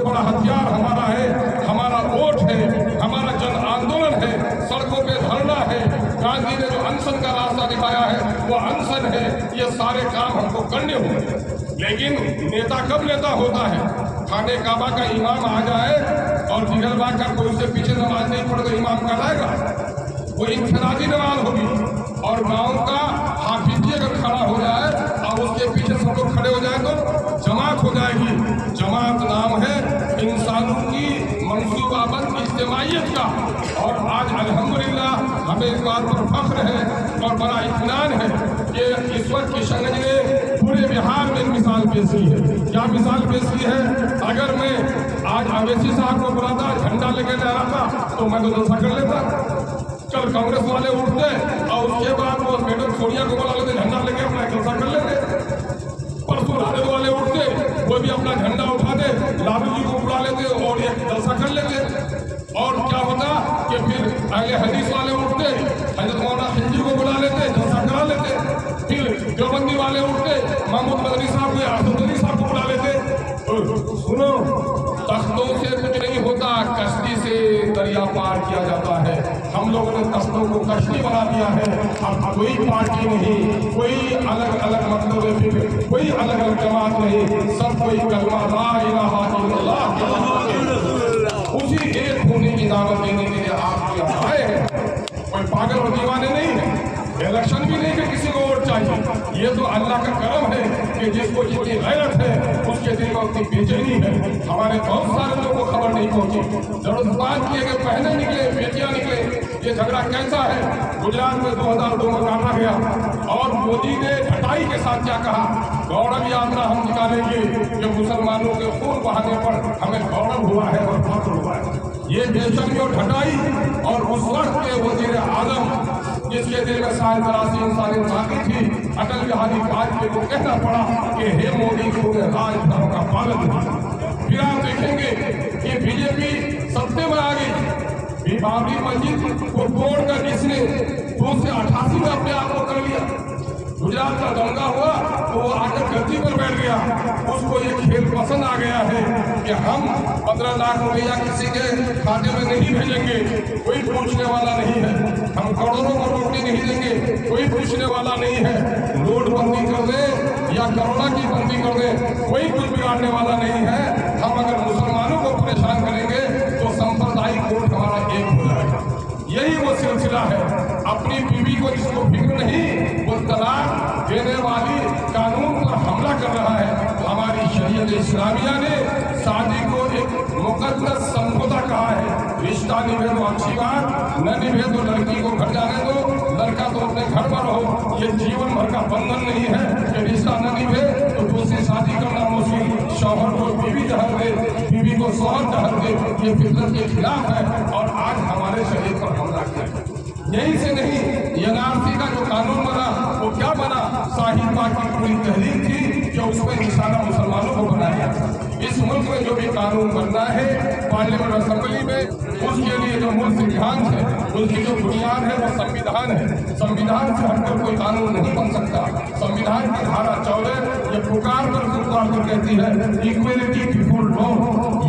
बड़ा हथियार हमारा है, हमारा वोट है, हमारा जन आंदोलन है, सड़कों पे धरना है, गांधी ने जो अनशन का रास्ता दिखाया है वो अनशन है। ये सारे काम हमको करने होंगे। लेकिन नेता कब नेता होता है? खाने काबा का इमाम आ जाए और दिगरबा का कोई उससे पीछे नमाज नहीं पढ़ तो इमाम कहलाएगा? वो इंफरादी नमाज होगी। और गांव का हाफिजी अगर खड़ा हो जाए और उसके पीछे सब लोग खड़े हो जाए तो जमात हो जाएगी। जमात नाम है इंसानों की मंसूबाबंद इज्तिमाइयत का। और आज अल्हम्दुलिल्लाह हमें इस बात पर फख्र है और बड़ा इत्मीनान है कि ईश्वर किशनगंज ने पूरे बिहार में मिसाल पेश की है। क्या मिसाल पेश की है? अगर मैं आज अवैसी साहब को बुलाता, झंडा लेके लहराता तो मैं तो जलसा कर लेता। कल कांग्रेस वाले उठते और उसके बाद वो मैडम सोनिया को बुला लेते, झंडा लेके अपना जलसा कर लेते। परसों राजद वाले उठते, वो भी अपना झंडा उठाते, लालू जी को बुला लेते और एक जलसा कर लेते। और क्या होता कि फिर अहले हदीस वाले उठते, हजरत मौलाना खिलजी को बुला लेते, जलसा करा लेते। फिर देवबंदी वाले उठते, महमूद मदनी साहब को, आसद अली साहब को बुला लेते। सुनो, तख्तों से कुछ नहीं होता, कश्ती से दरिया पार किया जाता है। हम लोगों ने तख्तों को कश्ती बना दिया है। अब कोई पार्टी नहीं, कोई अलग अलग मतलब फिर कोई अलग अलग जमात नहीं, सब कोई कलमा ला इलाहा इल्लल्लाह उसी एक होने की दावत देने के लिए आप यहाँ आए हैं। कोई पागल और दीवाने नहीं है। इलेक्शन भी नहीं कि किसी को वोट चाहिए। ये तो अल्लाह का करम है कि जिसको जितनी गैरत है उसके दिल में उतनी बेचैनी है। हमारे बहुत सारे लोगों को खबर नहीं पहुंची। जरूरत बात की है कि बहने निकले, बेटियां निकले। ये झगड़ा कैसा है? गुजरात में 2002 में काटा गया और मोदी ने ढटाई के साथ क्या कहा? गौरव यात्रा हम निकालेंगे कि मुसलमानों के खून बहाने पर हमें गौरव हुआ है और फख्र हुआ है। ये बेशर्मी और ढटाई। और उस वक्त के वजीर आजम जिसके दिल में शायद तरासी इंसानियत बाकी थी, अटल बिहारी वाजपेयी को कहना पड़ा कि हे मोदी तूने राजधर्म का पालन किया। फिर आप देखेंगे कि बीजेपी सत्ते में आ गई। बाबरी मस्जिद को तोड़कर इसने 288 में अपने आप को कर लिया। गुजरात का दंगा हुआ तो वो आकर गद्दी पर बैठ गया। उसको ये खेल पसंद आ गया है कि हम 15 लाख रुपया किसी के खाते में नहीं भेजेंगे, कोई पूछने वाला नहीं है। हम करोड़ों को रोटी नहीं देंगे, कोई पूछने वाला नहीं है। नोटबंदी कर दे या कोरोना की बंदी कर दे, कोई कुछ बिगाड़ने वाला नहीं है। हम अगर मुसलमानों को परेशान करेंगे तो सांप्रदायिक वोट हमारा एक हो जाएगा। यही वो सिलसिला है। अपनी बीवी को जिसको फिक्र नहीं, वो तलाक देने वाली कानून पर हमला कर रहा है। तो हमारी शरीयत इस्लामिया ने शादी को एक मुकद्दस समझौता कहा है। रिश्ता निभे तो अच्छी बात, न निभे तो लड़की को घर जाने दो, लड़का तो अपने घर पर रहो। ये जीवन भर का बंधन नहीं है कि रिश्ता न निभे तो दूसरी शादी करना मुश्किल। शौहर को बीवी जहर दे, बीवी को शौहर जहर दे, ये फितरत के खिलाफ है। और आज हमारे शरीर पर हमला किया। यही से नहीं, एनआरसी का जो कानून बना वो क्या बना? शाहीन बाग की पूरी तहरीर थी जो उसमें निशाना मुसलमानों को बनाया। इस मुल्क में जो भी कानून बनना है पार्लियामेंट असेंबली में, उसके लिए जो मूल सिद्धांत है, उसकी जो बुनियाद है वो संविधान है। संविधान से हटकर कोई कानून नहीं बन सकता। संविधान की धारा 14 ये पुकार कर कहती है इक्वलिटी बिफोर लॉ,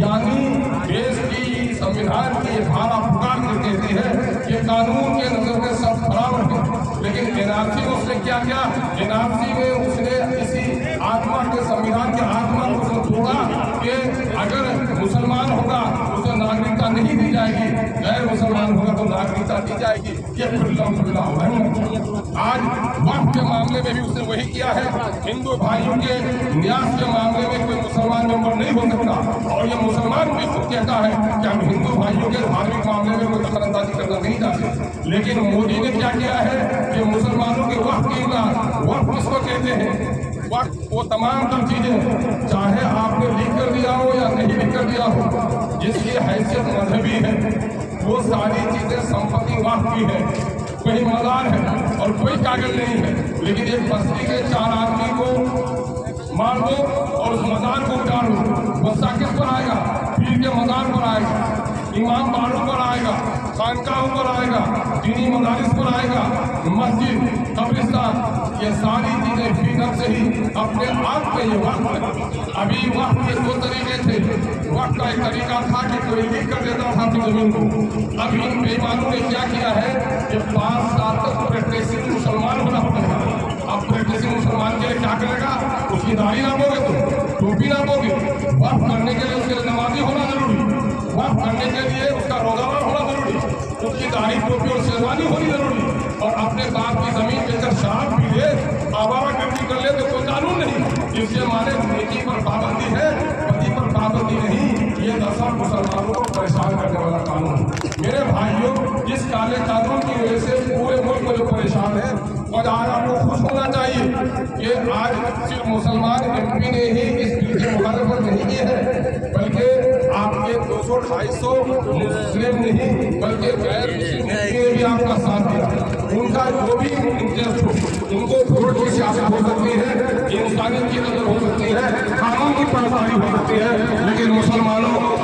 यानी देश की संविधान की धारा पुकार कर कहती है कि कानून के नजर में सब बराबर है। लेकिन एनआरसी में उसने क्या किया? एनआरसी में उसने इसी आत्मा के, संविधान की आत्मा को उसने तोड़ा कि अगर मुसलमान होगा उसे नागरिकता नहीं दी जाएगी, गैर मुसलमान होगा तो नागरिकता दी जाएगी। ये खुल्ला आज वक्त के मामले में भी उसने वही किया है। हिंदू भाइयों के न्यास के मामले में कोई मुसलमान मेंबर नहीं हो सकता। और ये मुसलमान भी खुद कहता है कि हम हिंदू भाइयों के धार्मिक मामले में कोई दखलंदाजी करना नहीं चाहते। लेकिन मोदी ने क्या किया है कि मुसलमानों के वक्त की वक्त किसको कहते हैं? वक्त वो तमाम तर चीजें, चाहे आपने लिख कर दिया हो या नहीं लिख कर दिया हो, जिसकी हैसियत मजहबी है, वो सारी चीजें संपत्ति वक्त की है। कहीं मजार है और कोई कागज नहीं है, लेकिन एक बस्ती के 4 आदमी को मार दो और उस मजार को उतार दो, गुस्सा किस पर आएगा? पीर के मजार पर आएगा, इमाम बाड़ों पर आएगा, खानकाहों पर आएगा, दीनी मदारिस पर आएगा, मस्जिद, कब्रिस्तान, ये सारी चीजें फ्रीडम से ही अपने आप में ये वक्त, अभी वक्त के दो तरीके थे। वक्त का एक तरीका था कि कोई लीक कर देता था अपनी जमीन को। अब इन बेईमानों ने क्या किया है कि 5 साल तक प्रैक्टिसिंग मुसलमान होना पड़ेगा। अब प्रैक्टिसिंग मुसलमान के लिए क्या करेगा? उसकी दाढ़ी नापोगे, तुम टोपी नापोगे। वक्त करने के लिए उसके लिए नमाजी होना जरूरी, वक्त करने के लिए उसका रोजाना होना जरूरी, उसकी दाढ़ी टोपी और शेरवानी होनी जरूरी। और अपने बाप की जमीन बेचकर शराब पी ले, आवारा गर्दी कर ले तो कोई कानून नहीं। इसके माने नेकी पर पाबंदी है, पति पर पाबंदी नहीं। ये दशा मुसलमानों को परेशान करने वाला कानून। मेरे भाइयों, इस काले कानून की वजह से पूरे मुल्क में जो परेशान है, और आज आपको खुश होना चाहिए कि आज सिर्फ मुसलमान MP ने ही इस बिल की मुखालफत नहीं की है, बल्कि आपके 200-250 मुस्लिम नहीं बल्कि गैर मुस्लिम MP ने भी आपका साथ दिया। उनका जो भी इंटरेस्ट हो, उनको वोट की सियासत हो सकती है, इंसानियत की नजर हो सकती है, कानून की पड़ताल हो सकती है, लेकिन मुसलमानों